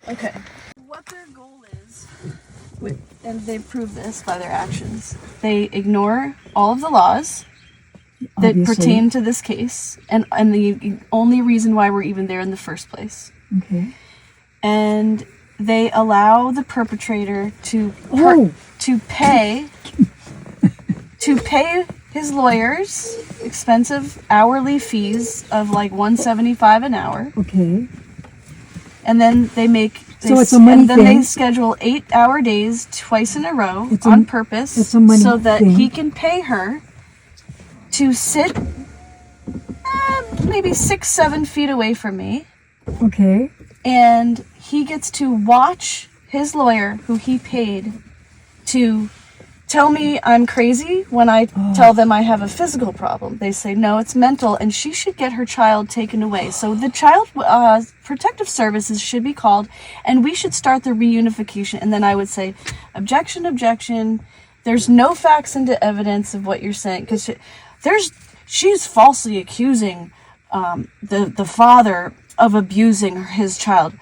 Okay. What their goal is, and they prove this by their actions, they ignore all of the laws that pertain to this case, and the only reason why we're even there in the first place. Okay. And they allow the perpetrator to pay his lawyers expensive hourly fees of like $175 an hour. Okay. And then they it's a money thing. They schedule 8-hour days twice in a row on purpose so that he can pay her to sit maybe 6-7 feet away from me. Okay. And he gets to watch his lawyer, who he paid, to tell me I'm crazy when I tell them I have a physical problem. They say, no, it's mental, and she should get her child taken away. So the Child Protective Services should be called, and we should start the reunification. And then I would say, objection, objection. There's no facts into evidence of what you're saying, because she's falsely accusing the father of abusing his child.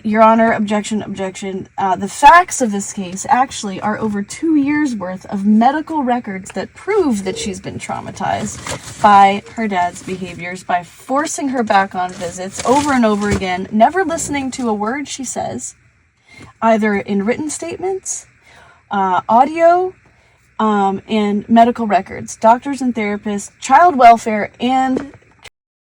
Your Honor, objection, objection. The facts of this case actually are over 2 years worth of medical records that prove that she's been traumatized by her dad's behaviors, by forcing her back on visits over and over again, never listening to a word she says, either in written statements, audio, and medical records. Doctors and therapists, child welfare, and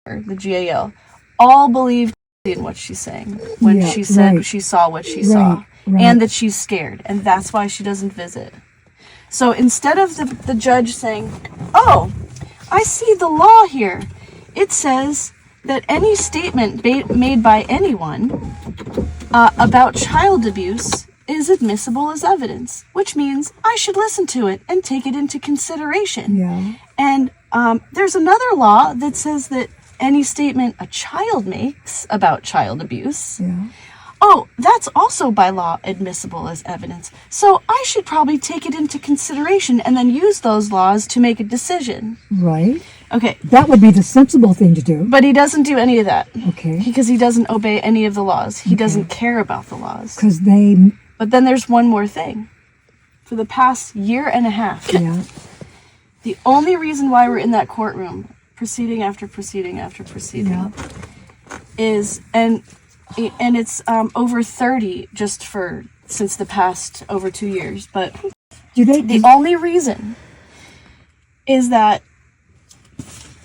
the GAL all believe in what she's saying when she said she saw what she saw, and that she's scared, and that's why she doesn't visit. So instead of the judge saying, oh, I see the law here, it says that any statement made by anyone about child abuse is admissible as evidence, which means I should listen to it and take it into consideration. Yeah. And there's another law that says that any statement a child makes about child abuse, that's also by law admissible as evidence. So I should probably take it into consideration and then use those laws to make a decision. Right. Okay. That would be the sensible thing to do. But he doesn't do any of that. Okay. Because he doesn't obey any of the laws. He doesn't care about the laws. But then there's one more thing. For the past year and a half, the only reason why we're in that courtroom, proceeding after proceeding after proceeding, is and it's over 30 just since the past over 2 years. But the only reason is that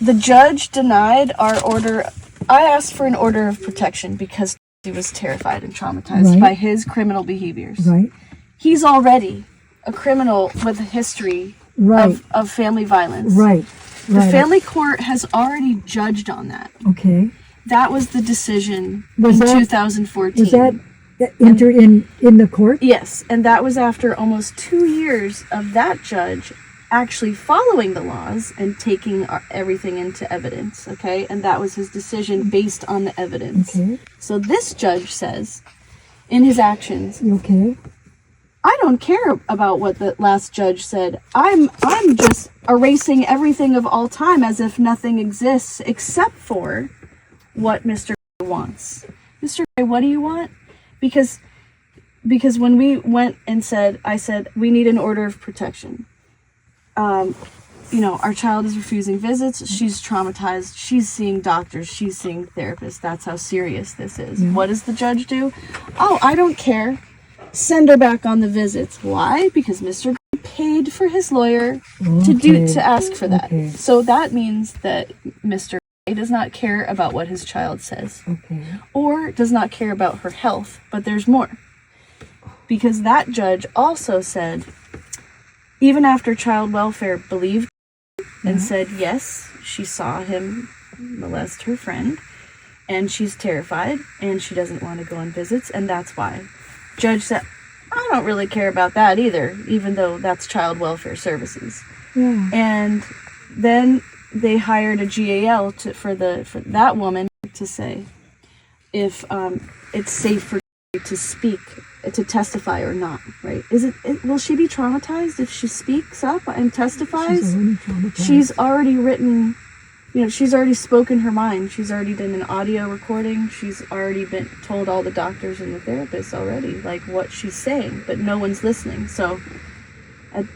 the judge denied our order. I asked for an order of protection because he was terrified and traumatized by his criminal behaviors. Right. He's already a criminal with a history of family violence. Right. The family court has already judged on that. Okay. That was the decision in 2014. Was that entered in the court? Yes, and that was after almost 2 years of that judge actually following the laws and taking everything into evidence, okay? And that was his decision based on the evidence. Okay. So this judge says, in his actions, okay, I don't care about what the last judge said. I'm just erasing everything of all time as if nothing exists except for what Mr. wants. Mr. What do you want? Because when we went and I said, we need an order of protection. Our child is refusing visits. She's traumatized. She's seeing doctors. She's seeing therapists. That's how serious this is. What does the judge do? Oh, I don't care. Send her back on the visits. Why? Because Mr. paid for his lawyer to ask for that. Okay. So that means that Mr. does not care about what his child says, or does not care about her health. But there's more, because that judge also said, even after child welfare believed and said yes, she saw him molest her friend, and she's terrified, and she doesn't want to go on visits, and that's why. Judge said, I don't really care about that either, even though that's child welfare services. Yeah. And then they hired a GAL for that woman to say if it's safe for to speak to testify or not, right? Will she be traumatized if she speaks up and testifies? She's already traumatized. She's already written, she's already spoken her mind. She's already done an audio recording. She's already been told all the doctors and the therapists already, like, what she's saying, but no one's listening. So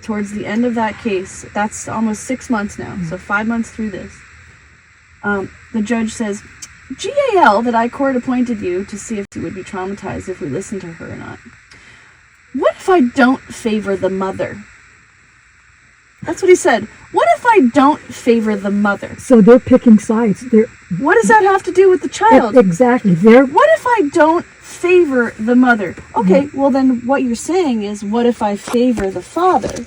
towards the end of that case, that's almost 6 months now, so 5 months through this, the judge says, GAL, that I court appointed you to see if she would be traumatized if we listen to her or not. What if I don't favor the mother? That's what he said. What if I don't favor the mother? So they're picking sides. What does that have to do with the child? Exactly. What if I don't favor the mother? Okay, well then what you're saying is, what if I favor the father,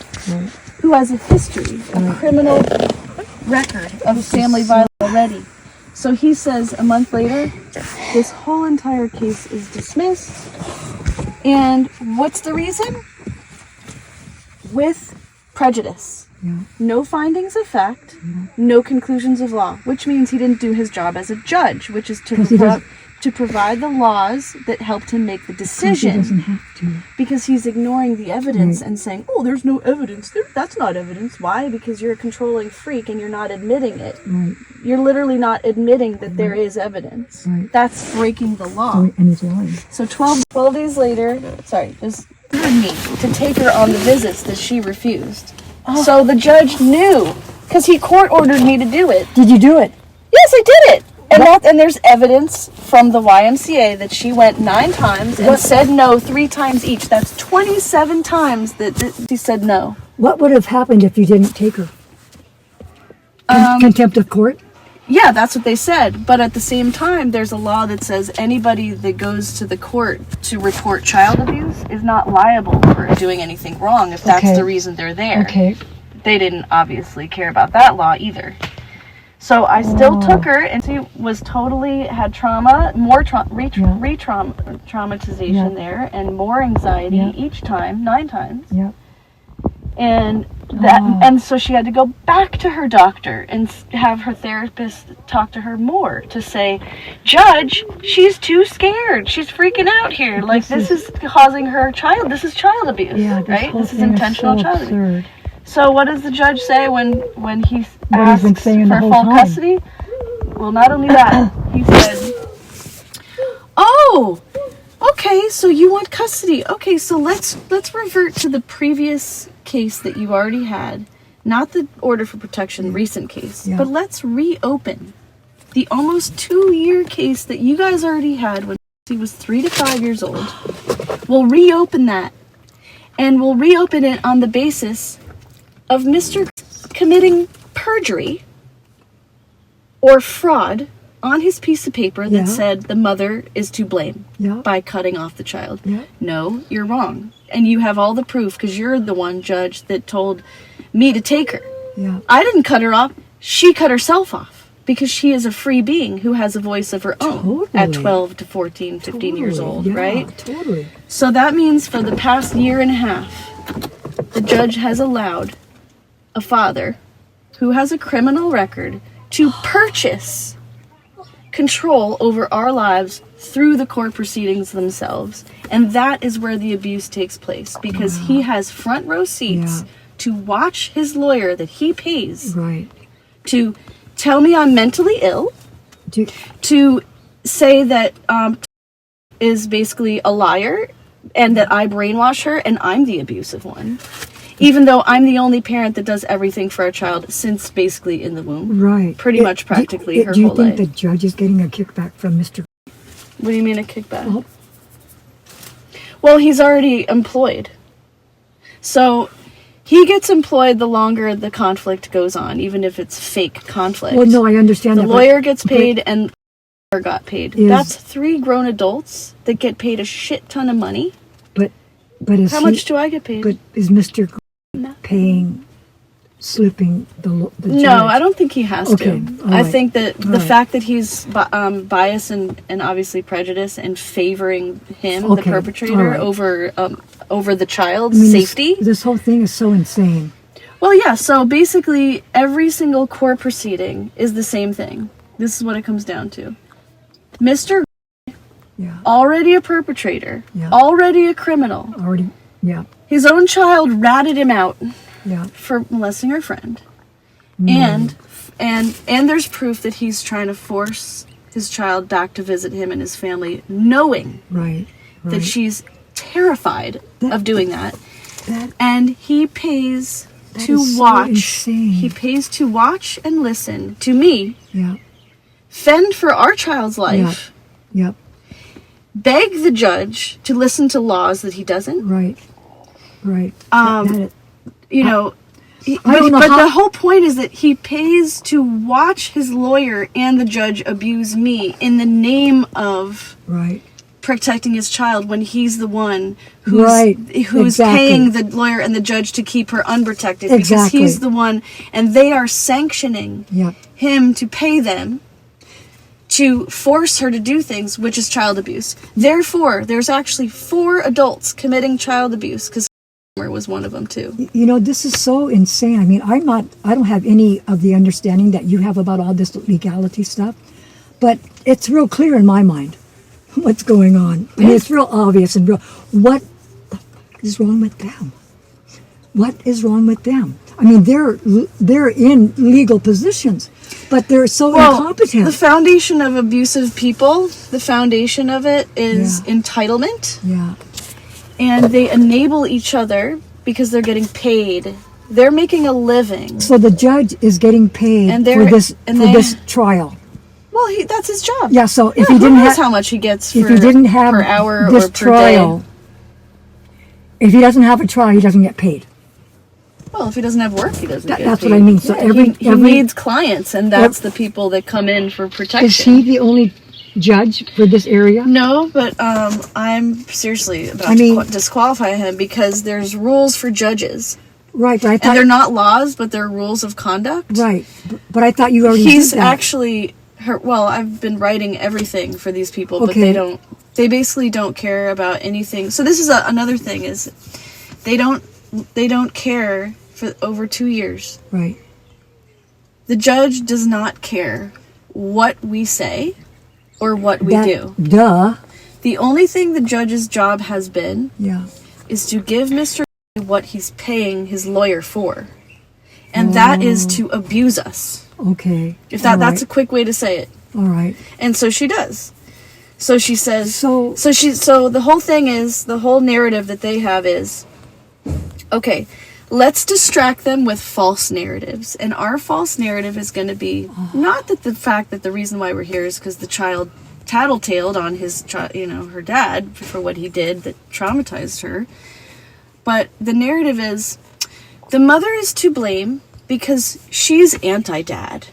who has a history, a criminal record of family violence already? So he says a month later, this whole entire case is dismissed. And what's the reason? With prejudice. Yeah. No findings of fact, no conclusions of law, which means he didn't do his job as a judge, which is to provide the laws that helped him make the decision. He doesn't have to. Because he's ignoring the evidence and saying, oh, there's no evidence. That's not evidence. Why? Because you're a controlling freak and you're not admitting it. Right. You're literally not admitting that there is evidence. Right. That's breaking the law. And he's lying. So 12 days later, just threatened me to take her on the visits that she refused. Oh. So the judge knew, because he court ordered me to do it. Did you do it? Yes, I did it. And there's evidence from the YMCA that she went 9 times and said no 3 times each. That's 27 times that she said no. What would have happened if you didn't take her? Contempt of court? Yeah, that's what they said. But at the same time, there's a law that says anybody that goes to the court to report child abuse is not liable for doing anything wrong if that's the reason they're there. Okay. They didn't obviously care about that law either. So I still took her, and she was had trauma, more traumatization there, and more anxiety each time, 9 times. Yeah. And and so she had to go back to her doctor and have her therapist talk to her more to say, Judge, she's too scared. She's freaking out here. Like, this is causing her this is child abuse, right? This is intentional child abuse. So what does the judge say when he asks for full custody? Well, not only that, he said, oh, okay, so you want custody. Okay, so let's revert to the previous case that you already had, not the order for protection recent case, but let's reopen the almost 2-year case that you guys already had when he was 3 to 5 years old. We'll reopen that, and we'll reopen it on the basis of Mr. committing perjury or fraud on his piece of paper that said the mother is to blame by cutting off the child. No, you're wrong. And you have all the proof because you're the one, Judge, that told me to take her. I didn't cut her off. She cut herself off because she is a free being who has a voice of her own at 12 to 14, 15 years old, right? Totally. So that means for the past year and a half, the judge has allowed a father who has a criminal record to purchase control over our lives through the court proceedings themselves. And that is where the abuse takes place because he has front row seats to watch his lawyer that he pays to tell me I'm mentally ill, to say that is basically a liar and that I brainwash her and I'm the abusive one. Even though I'm the only parent that does everything for our child since basically in the womb. Right. Pretty much practically her whole life. Do you think the judge is getting a kickback from Mr. What do you mean a kickback? Well, he's already employed. So he gets employed the longer the conflict goes on, even if it's fake conflict. Well, no, I understand that. The lawyer gets paid and the lawyer got paid. That's 3 grown adults that get paid a shit ton of money. But is how much do I get paid? But is Mr. paying, slipping the judge? No, I don't think he has to. I think that the right. fact that he's biased and obviously prejudiced and favoring him, the perpetrator, right. over the child's safety. This whole thing is so insane. Well, yeah, so basically every single court proceeding is the same thing. This is what it comes down to. Mr. Yeah. already a perpetrator, Yeah. already a criminal. Already. Yeah. His own child ratted him out Yeah. for molesting her friend. And there's proof that he's trying to force his child back to visit him and his family, knowing Right. that she's terrified of doing that. That And he pays to is so watch. insane. He pays to watch and listen to me Yeah. fend for our child's life, Yep. beg the judge to listen to laws that he doesn't. Right. Right. You know, I don't know but how- the whole point is that he pays to watch his lawyer and the judge abuse me in the name of Right. protecting his child, when he's the one who's Right. Exactly. paying the lawyer and the judge to keep her unprotected, because Exactly. he's the one, and they are sanctioning Yep. him to pay them to force her to do things, which is child abuse. Therefore, there's actually 4 adults committing child abuse, because was one of them too. You know, this is so insane. I mean, I don't have any of the understanding that you have about all this legality stuff, but it's real clear in my mind what's going on. I mean, it's real obvious and real. What is wrong with them? What is wrong with them? I mean, they're in legal positions, but they're so incompetent. The foundation of abusive people, the foundation of it is entitlement. Yeah. And they enable each other because they're getting paid. They're making a living. So the judge is getting paid And for this trial. Well, that's his job. Yeah. So if Yeah, he who didn't knows have how much he gets if he didn't have per hour this or per trial, day. if he doesn't have a trial, he doesn't get paid. Well, if he doesn't have work, he doesn't get That's paid. what I mean. So Yeah, he needs clients, and that's the people that come in for protection. Is he the only judge for this area? No, but I'm seriously about to disqualify him, because there's rules for judges. Right, but I thought... And they're not laws, but they're rules of conduct. Right, but I thought you already He's did that. actually... Well, I've been writing everything for these people, but Okay. they basically don't care about anything. So this is another thing, is they don't care for over 2 years. Right. The judge does not care what we say or what we do. Duh. The only thing the judge's job has been Yeah. is to give Mr. what he's paying his lawyer for. And that is to abuse us. Okay. If that's a quick way to say it. All right. And so she does. So she says, So the whole thing is, the whole narrative that they have is, okay, let's distract them with false narratives. And our false narrative is going to be not that the fact that the reason why we're here is because the child tattletaled on his, her dad for what he did that traumatized her. But the narrative is, the mother is to blame because she's anti-dad.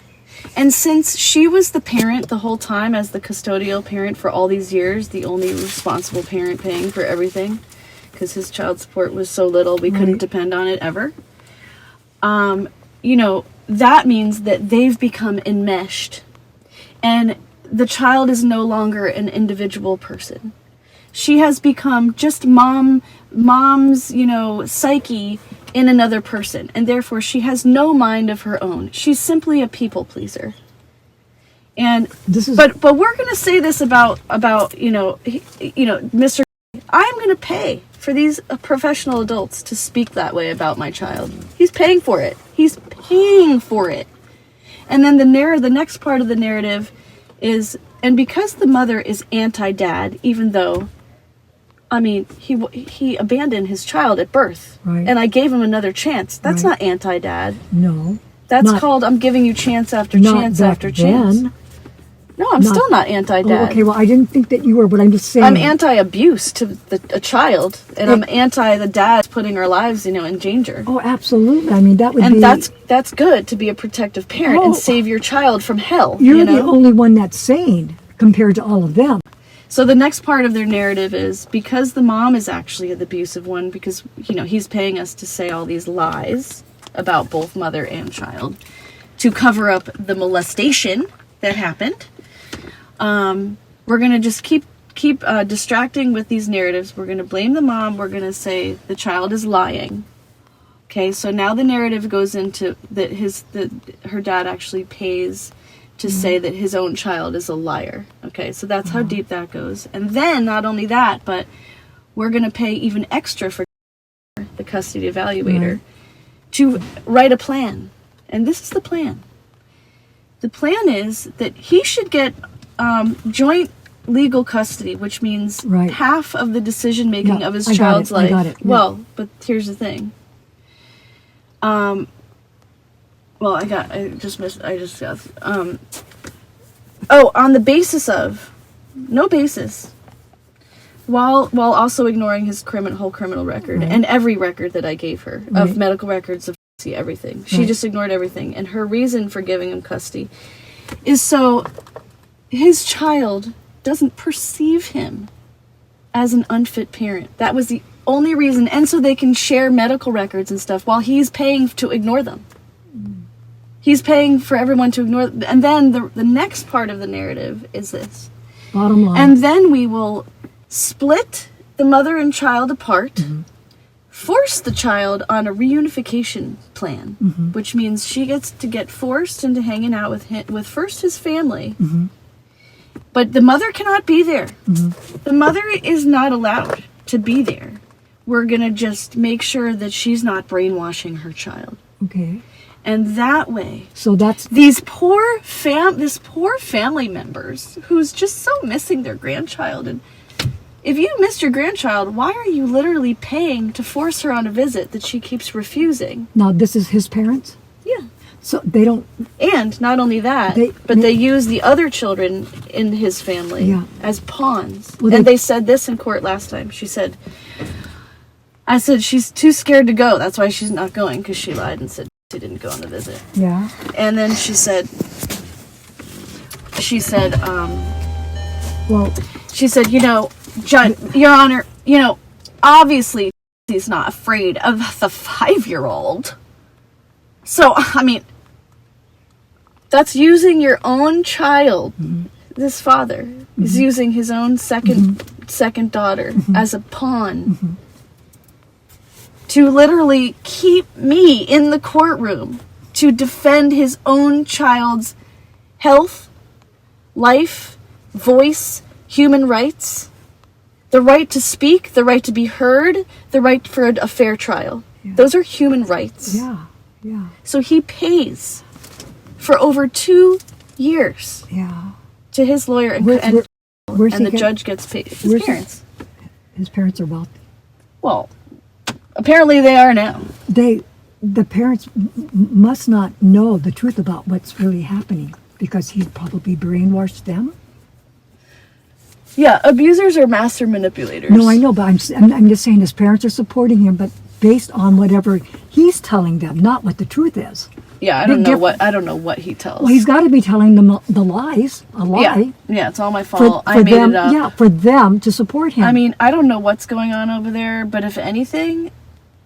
And since she was the parent the whole time, as the custodial parent for all these years, the only responsible parent paying for everything, because his child support was so little, we couldn't depend on it ever. That means that they've become enmeshed. And the child is no longer an individual person. She has become just mom's, psyche in another person. And therefore she has no mind of her own. She's simply a people pleaser. And but we're going to say this about Mr. I'm going to pay for these professional adults to speak that way about my child. He's paying for it. He's paying for it. And then the next part of the narrative is, and because the mother is anti-dad, even though, he abandoned his child at birth. Right. And I gave him another chance. That's not anti-dad. No. That's called I'm giving you chance after chance after chance. No, I'm still not anti-dad. Oh, okay, well, I didn't think that you were, but I'm just saying. I'm anti-abuse to a child, and I'm anti the dad putting our lives, in danger. Oh, absolutely. I mean, that would be... And that's good, to be a protective parent and save your child from hell. You're the only one that's sane compared to all of them. So the next part of their narrative is, because the mom is actually the abusive one, because, he's paying us to say all these lies about both mother and child to cover up the molestation that happened. We're going to just keep distracting with these narratives. We're going to blame the mom. We're going to say the child is lying. Okay, so now the narrative goes into that her dad actually pays to say that his own child is a liar. Okay, so that's how deep that goes. And then, not only that, but we're going to pay even extra for the custody evaluator to write a plan. And this is the plan. The plan is that he should get joint legal custody, which means half of the decision making of his child's life. I got it. Well, but here's the thing. On the basis of, no basis, while also ignoring his whole criminal record and every record that I gave her of medical records of everything. She just ignored everything, and her reason for giving him custody is so his child doesn't perceive him as an unfit parent. That was the only reason, and so they can share medical records and stuff while he's paying to ignore them. He's paying for everyone to ignore them. And then the next part of the narrative is this. Bottom line. And then we will split the mother and child apart, force the child on a reunification plan, which means she gets to get forced into hanging out with first his family, but the mother cannot be there. The mother is not allowed to be there. We're going to just make sure that she's not brainwashing her child. Okay. And that way, so that's this poor family members who's just so missing their grandchild. And if you missed your grandchild, why are you literally paying to force her on a visit that she keeps refusing? Now this is his parents? Yeah. So they don't... And not only that, they use the other children in his family as pawns. Well, and they said this in court last time. I said she's too scared to go. That's why she's not going, because she lied and said she didn't go on the visit. Yeah. And then she said, Your Honor, obviously he's not afraid of the 5-year-old. So, I mean, that's using your own child. This father is using his own second daughter as a pawn to literally keep me in the courtroom to defend his own child's health, life, voice, human rights, the right to speak, the right to be heard, the right for a fair trial. Yeah. Those are human rights. Yeah, yeah. So he pays for over 2 years to his lawyer, and the judge gets paid. His parents. His parents are wealthy. Well, apparently they are now. The parents must not know the truth about what's really happening, because he probably brainwashed them. Yeah, abusers are master manipulators. No, I know, but I'm just saying his parents are supporting him, but based on whatever he's telling them, not what the truth is. Yeah, I don't know what he tells. Well, he's got to be telling them the lies, a lie. Yeah, it's all my fault. I made it up. Yeah, for them to support him. I mean, I don't know what's going on over there, but if anything,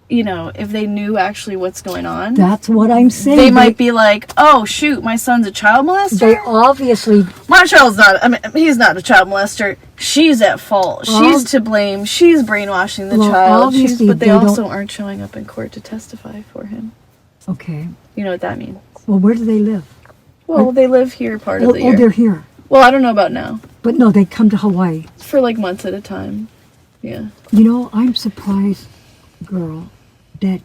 if they knew actually what's going on, that's what I'm saying. They might be like, "Oh shoot, my son's a child molester." They obviously, my child's not. I mean, he's not a child molester. She's at fault. She's to blame. She's brainwashing the child. But they also aren't showing up in court to testify for him. Okay. You know what that means? Well, where do they live? Well, they live here part of the year. Oh, they're here. Well, I don't know about now. But no, they come to Hawaii for like months at a time. Yeah. I'm surprised, girl, that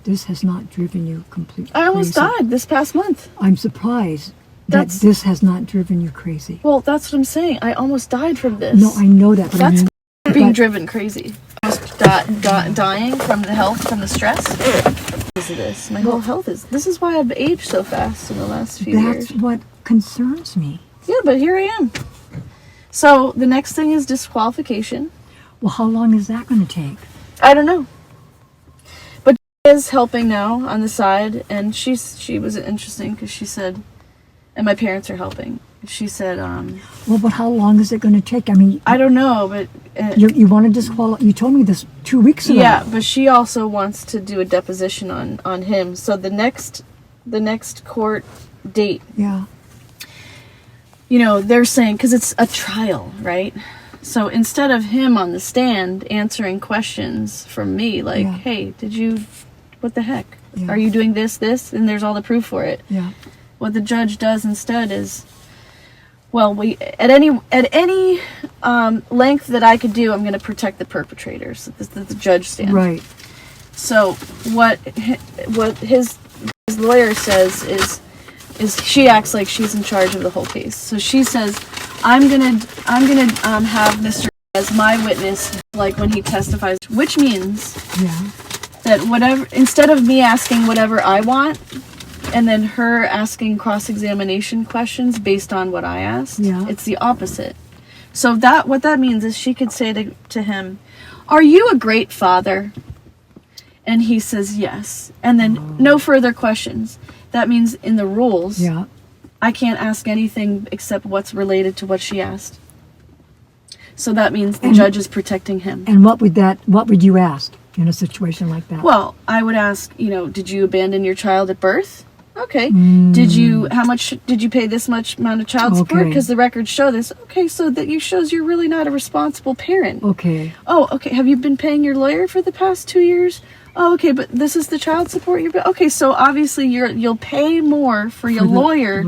this has not driven you completely crazy. I almost died this past month. I'm surprised that this has not driven you crazy. Well, that's what I'm saying. I almost died from this. No, I know that. But that's being driven crazy. Almost dying from the health, from the stress. Because of this. My whole health this is why I've aged so fast in the last few years. That's what concerns me. Yeah, but here I am. So the next thing is disqualification. Well, how long is that going to take? I don't know. But she is helping now on the side, and she was interesting because she said, and my parents are helping. She said, well, but how long is it going to take? I mean, I don't know, but you want to disqualify? You told me this 2 weeks ago. Yeah, but she also wants to do a deposition on him. So the next court date. Yeah. They're saying, because it's a trial, right? So instead of him on the stand answering questions from me, like, hey, what the heck? Yeah. Are you doing this? And there's all the proof for it. Yeah. what the judge does instead is, well, we at any length that I could do, I'm going to protect the perpetrators. The judge stands. Right. So what his lawyer says is she acts like she's in charge of the whole case. So she says, I'm gonna have Mr. as my witness, like when he testifies, which means that whatever, instead of me asking whatever I want, and then her asking cross-examination questions based on what I asked, it's the opposite. So what that means is she could say to him, "Are you a great father?" And he says yes. And then no further questions. That means in the rules, I can't ask anything except what's related to what she asked. So that means the judge is protecting him. And what would you ask in a situation like that? Well, I would ask, did you abandon your child at birth? Okay. How much did you pay this much amount of child support? Because the records show this. Okay, so that shows you're really not a responsible parent. Okay. Oh, okay. Have you been paying your lawyer for the past 2 years? Oh, okay, but this is the child support okay, so obviously you'll pay more for your lawyer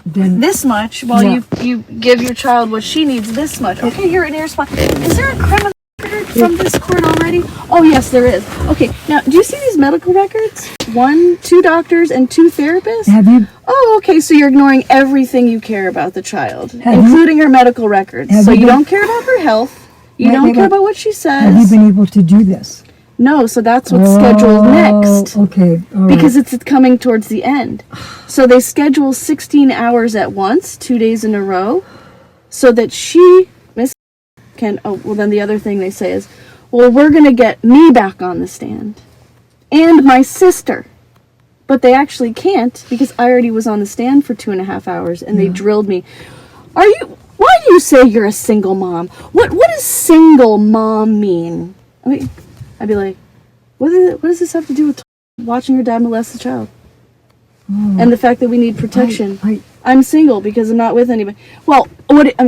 this much while you give your child what she needs this much. Okay, you're an irresponsible. Is there a criminal record from this court already? Oh yes, there is. Okay, now do you see these medical records? 2 doctors and 2 therapists? Have you? Oh, okay, so you're ignoring everything you care about the child, including her medical records. So you don't care about her health. You don't care about what she says. Have you been able to do this? No, so that's what's scheduled next. Okay, all right. Because it's coming towards the end. So they schedule 16 hours at once, 2 days in a row, so that Miss can, then the other thing they say is, well, we're going to get me back on the stand. And my sister. But they actually can't, because I already was on the stand for 2.5 hours, and they drilled me. Why do you say you're a single mom? What does single mom mean? I mean, I'd be like, what does this have to do with watching your dad molest the child? And the fact that we need protection. I'm single because I'm not with anybody. Well,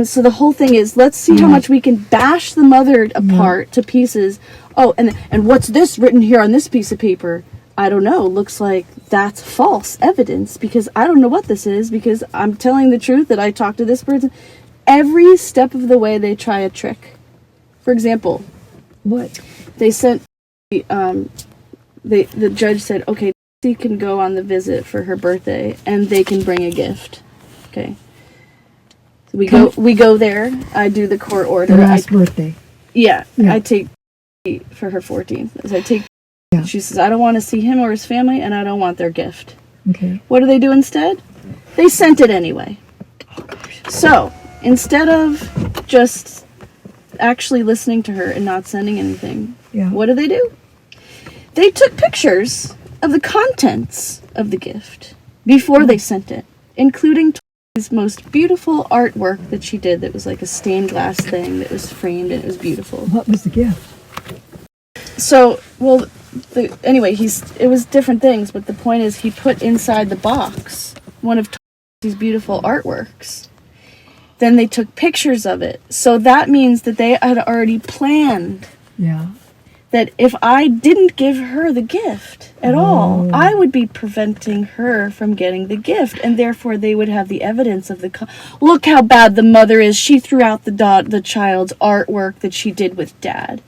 so the whole thing is, let's see how much we can bash the mother apart to pieces. Oh, and what's this written here on this piece of paper? I don't know. Looks like that's false evidence, because I don't know what this is, because I'm telling the truth that I talked to this person. Every step of the way they try a trick. For example, what? They sent the judge said, okay, she can go on the visit for her birthday and they can bring a gift. Okay. So we go there. I do the court order. The last birthday. Yeah. I take for her 14th. As I take she says, I don't want to see him or his family, and I don't want their gift. Okay. What do they do instead? They sent it anyway. Oh, gosh. So instead of just actually listening to her and not sending anything, what do? They took pictures of the contents of the gift before they sent it, including Tori's most beautiful artwork that she did that was like a stained glass thing that was framed, and it was beautiful. What was the gift? So, anyway, it was different things, but the point is he put inside the box one of Tori's beautiful artworks. Then they took pictures of it. So that means that they had already planned that if I didn't give her the gift at all, I would be preventing her from getting the gift, and therefore they would have the evidence of look how bad the mother is. She threw out the child's artwork that she did with dad.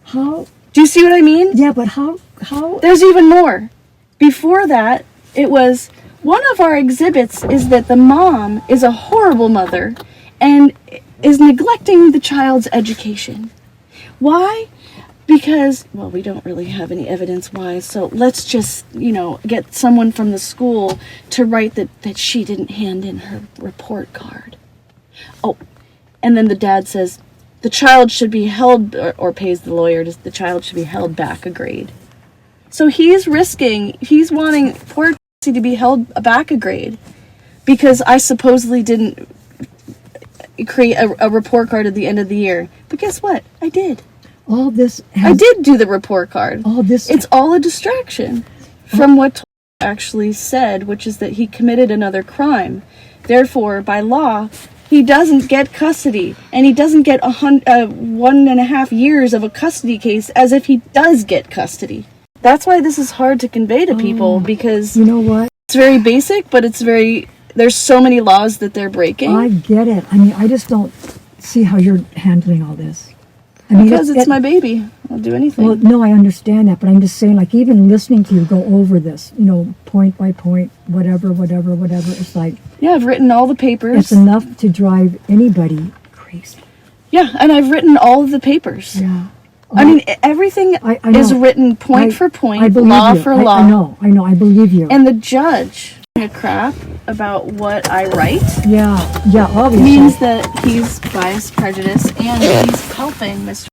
How? Do you see what I mean? Yeah, but how? There's even more. Before that, it was... One of our exhibits is that the mom is a horrible mother and is neglecting the child's education. Why? Because, we don't really have any evidence why, so let's just, get someone from the school to write that she didn't hand in her report card. Oh, and then the dad says, the child should be held, or pays the lawyer, the child should be held back a grade. So he's wanting poor to be held back a grade because I supposedly didn't create a report card at the end of the year. But guess what? I did. I did do the report card. It's all a distraction from what actually said, which is that he committed another crime. Therefore, by law, he doesn't get custody, and he doesn't get 1.5 years of a custody case as if he does get custody. That's why this is hard to convey to people, because... You know what? It's very basic, but there's so many laws that they're breaking. I get it. I mean, I just don't see how you're handling all this. I mean, because it's my baby. I'll do anything. Well, no, I understand that, but I'm just saying, like, even listening to you go over this, point by point, whatever, it's like... Yeah, I've written all the papers. It's enough to drive anybody crazy. Yeah, and I've written all of the papers. Yeah. I mean, everything is written point for point, law for law. I know, I believe you. And the judge a crap about what I write. Yeah, obviously. Means that he's biased, prejudiced, and he's helping Mr.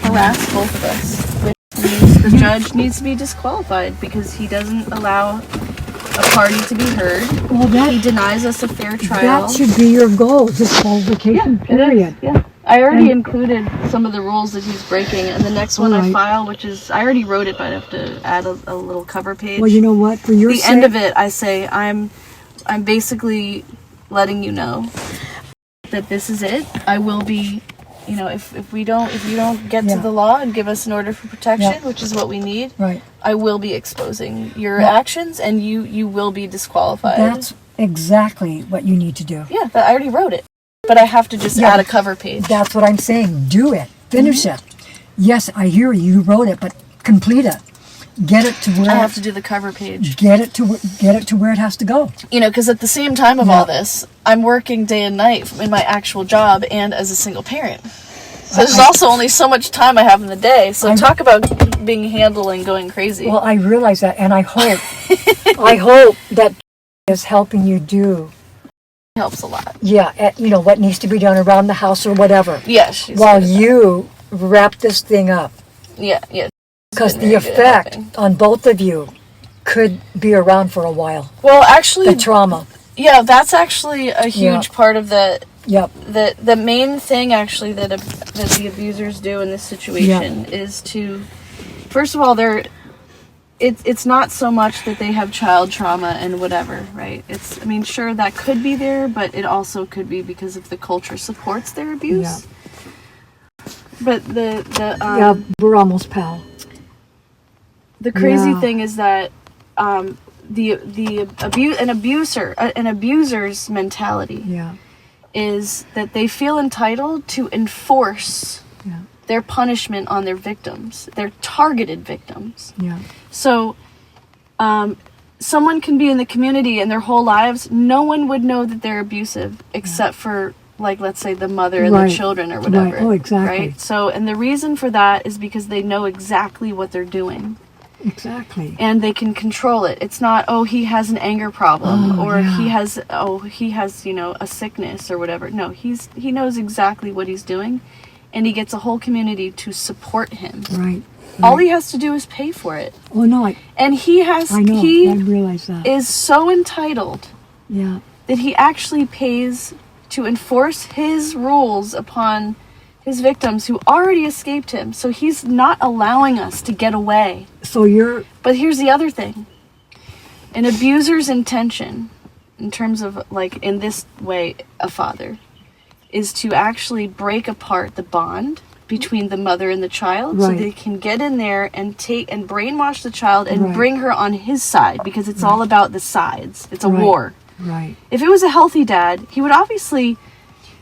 harass both of us. Which means the judge needs to be disqualified because he doesn't allow a party to be heard. Well, he denies us a fair trial. That should be your goal, disqualification, period. Yeah. I already included some of the rules that he's breaking, and the next one I file, which is, I already wrote it, but I have to add a little cover page. Well, you know what? For your sake, end of it, I say, I'm basically letting you know that this is it. I will be, if you don't get to the law and give us an order for protection, which is what we need, I will be exposing your actions, and you will be disqualified. That's exactly what you need to do. Yeah, I already wrote it. But I have to just add a cover page. That's what I'm saying. Do it. Finish it. Yes, I hear you. You wrote it, but complete it. Get it to where I have to do the cover page. Get it to where it has to go. Because at the same time of all this, I'm working day and night in my actual job and as a single parent. So there's also only so much time I have in the day. So talk about being handling going crazy. Well, I realize that, and I hope that is helping you do. Helps a lot. Yeah, what needs to be done around the house or whatever. Yes. While you wrap this thing up. Yeah. Because the effect on both of you could be around for a while. Well, actually, the trauma. Yeah, that's actually a huge part of the. Yep. The main thing actually that the abusers do in this situation is to, first of all, It's not so much that they have child trauma and whatever, right? Sure, that could be there, but it also could be because if the culture supports their abuse. Yeah. But we're almost pal. The crazy thing is that an abuser's mentality is that they feel entitled to enforce their punishment on their victims, their targeted victims. Yeah. So, someone can be in the community and their whole lives, no one would know that they're abusive except for, like, let's say the mother and the children or whatever. Right. Oh, exactly. Right? So, and the reason for that is because they know exactly what they're doing. Exactly. And they can control it. It's not, he has an anger problem he has, a sickness or whatever. No, he knows exactly what he's doing. And he gets a whole community to support him. Right. All he has to do is pay for it. Oh no! I realize that. Is so entitled. Yeah. That he actually pays to enforce his rules upon his victims who already escaped him. So he's not allowing us to get away. But here's the other thing. An abuser's intention, in terms of, like, in this way, a father, is to actually break apart the bond between the mother and the child, so they can get in there and brainwash the child and bring her on his side, because it's all about the sides. It's a war. Right. If it was a healthy dad, he would obviously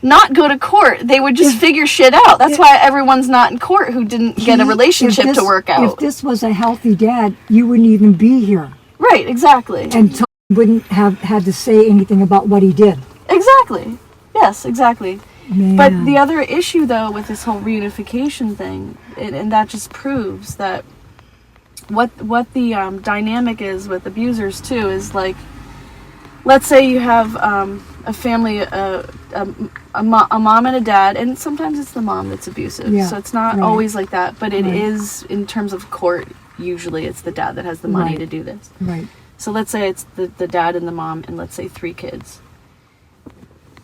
not go to court. They would just figure shit out. That's why everyone's not in court who didn't get a relationship to work out. If this was a healthy dad, you wouldn't even be here. Right, exactly. And Tom wouldn't have had to say anything about what he did. Exactly. Yes, exactly. Man. But the other issue, though, with this whole reunification thing, and that just proves that what the dynamic is with abusers, too, is, like, let's say you have a family, a mom and a dad, and sometimes it's the mom that's abusive. So it's not always like that, but it is, in terms of court, usually it's the dad that has the money to do this. Right. So let's say it's the dad and the mom, and let's say 3 kids.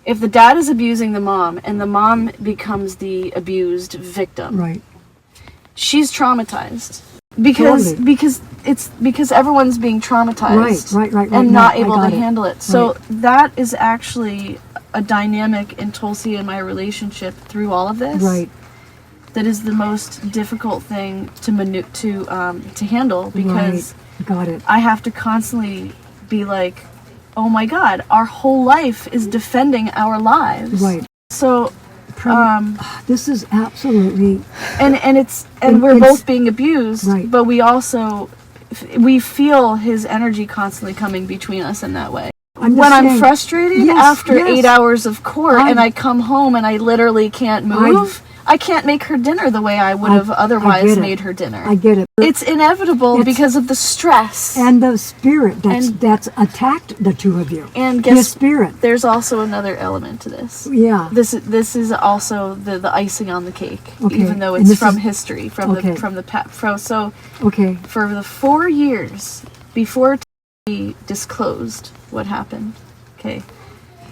If the dad is abusing the mom and the mom becomes the abused victim, she's traumatized because everyone's being traumatized, and not able to handle it. So that is actually a dynamic in Tulsi and my relationship through all of this. Right. That is the most difficult thing to handle, because Got it. I have to constantly be like, oh my God, our whole life is defending our lives. Right. So, this is absolutely... And we're both being abused, right. but we feel his energy constantly coming between us in that way. I'm frustrated after 8 hours of court and I come home and I literally can't move, I can't make her dinner the way I would have otherwise made her dinner. I get it. It's inevitable because of the stress. And the spirit that's attacked the two of you. And the spirit. There's also another element to this. Yeah. This is also the icing on the cake, okay. even though it's from history, for the 4 years before he disclosed what happened. Okay.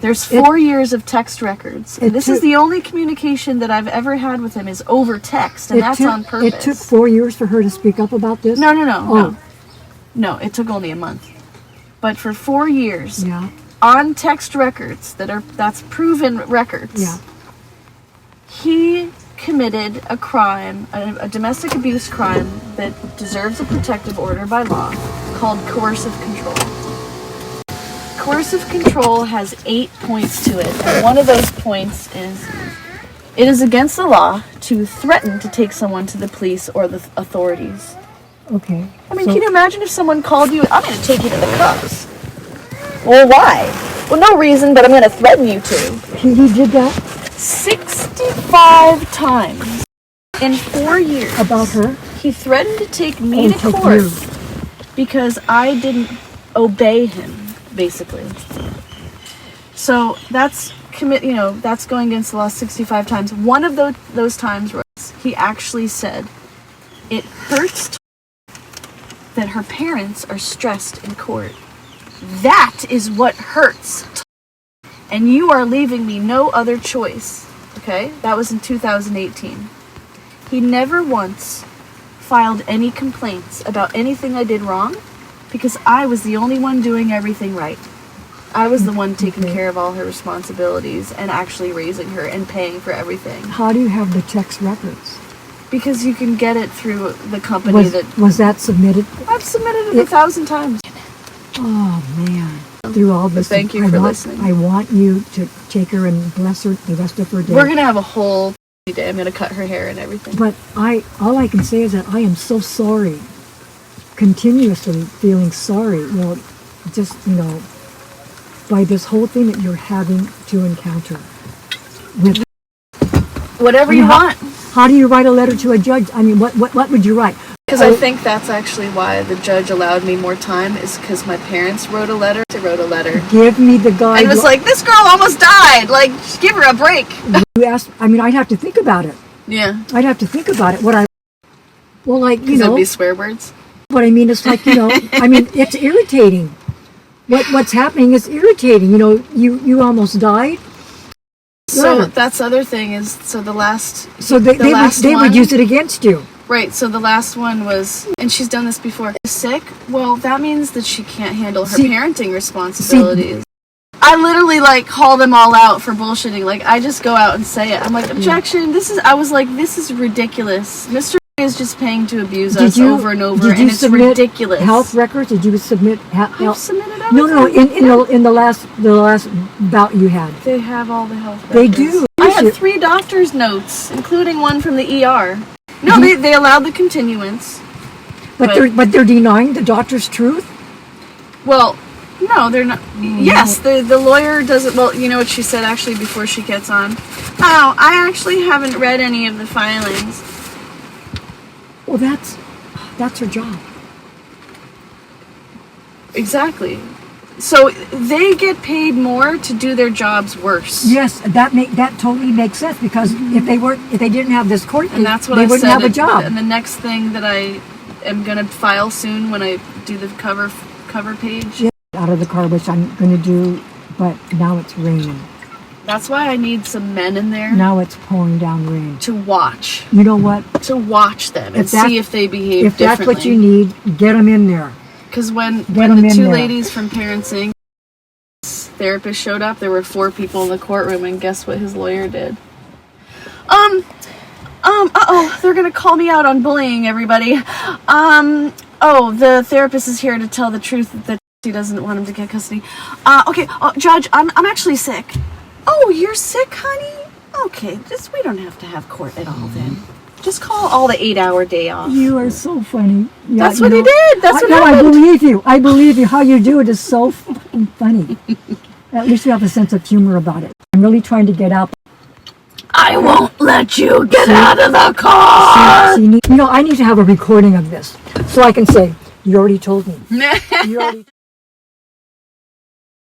There's 4 years of text records. And this is the only communication that I've ever had with him is over text, and that's on purpose. It took 4 years for her to speak up about this? No, it took only a month. But for 4 years, on text records that's proven records, he committed a crime, a domestic abuse crime that deserves a protective order by law called coercive control. Coercive control has 8 points to it, and one of those points is it is against the law to threaten to take someone to the police or the authorities. Okay. I mean, can you imagine if someone called you, I'm going to take you to the cops? Well, why? Well, no reason, but I'm going to threaten you to. He did that? 65 times in 4 years. About her? He threatened to take me to court because I didn't obey him. Basically. So that's that's going against the law 65 times. One of those times was he actually said, it hurts that her parents are stressed in court. That is what hurts. And you are leaving me no other choice. Okay? That was in 2018. He never once filed any complaints about anything I did wrong, because I was the only one doing everything right. I was the one taking care of all her responsibilities and actually raising her and paying for everything. How do you have the text records? Because you can get it through the company Was that submitted? I've submitted it 1,000 times. Oh, man. Through all this. Thank you for listening. I want you to take her and bless her the rest of her day. We're going to have a whole day. I'm going to cut her hair and everything. But all I can say is that I am so sorry. Continuously feeling sorry, just, by this whole thing that you're having to encounter. With whatever you want. How do you write a letter to a judge? I mean, what would you write? Because I think that's actually why the judge allowed me more time, is because my parents wrote a letter. Give me the guy. And it was like, this girl almost died. Like, just give her a break. You asked, I'd have to think about it. Yeah. I'd have to think about it. It'd be swear words. But I mean, it's like, it's irritating. What's happening is irritating. You almost died. So that's the other thing is, the last... So they would use it against you. Right, so the last one was, and she's done this before, sick? Well, that means that she can't handle her parenting responsibilities. I literally, call them all out for bullshitting. I just go out and say it. I'm like, objection, this is ridiculous. Mr. is just paying to abuse us over and over, and it's ridiculous. Health records? Did you submit I've submitted everything. No. In the last bout you had. They have all the health records. They do. I had 3 doctor's notes, including one from the ER. No, they allowed the continuance. But they're denying the doctor's truth? Well, no, they're not. Yes, the lawyer doesn't. Well, you know what she said actually before she gets on? Oh, I actually haven't read any of the filings. Well, that's her job. Exactly. So they get paid more to do their jobs worse. Yes, that totally makes sense, because if they didn't have this court case, and that's what they I wouldn't said, have a job. And the next thing that I am going to file soon when I do the cover page. Yeah, out of the car, which I'm going to do, but now it's raining. That's why I need some men in there. Now it's pouring down rain. To watch. You know what? To watch them and see if they behave differently. If that's what you need, get them in there. Because when the 2 ladies from Parenting therapist showed up, there were 4 people in the courtroom, and guess what his lawyer did? They're gonna call me out on bullying everybody. The therapist is here to tell the truth that He doesn't want him to get custody. Okay, Judge, I'm actually sick. Oh, you're sick, honey? Okay, we don't have to have court at all then. Just call all the 8-hour day off. You are so funny. Yeah, That's what he did. That's what happened. happened. I believe you. I believe you. How you do it is so fucking funny. At least you have a sense of humor about it. I'm really trying to get out. I won't let you get out of the car. I need to have a recording of this so I can say, you already told me. You already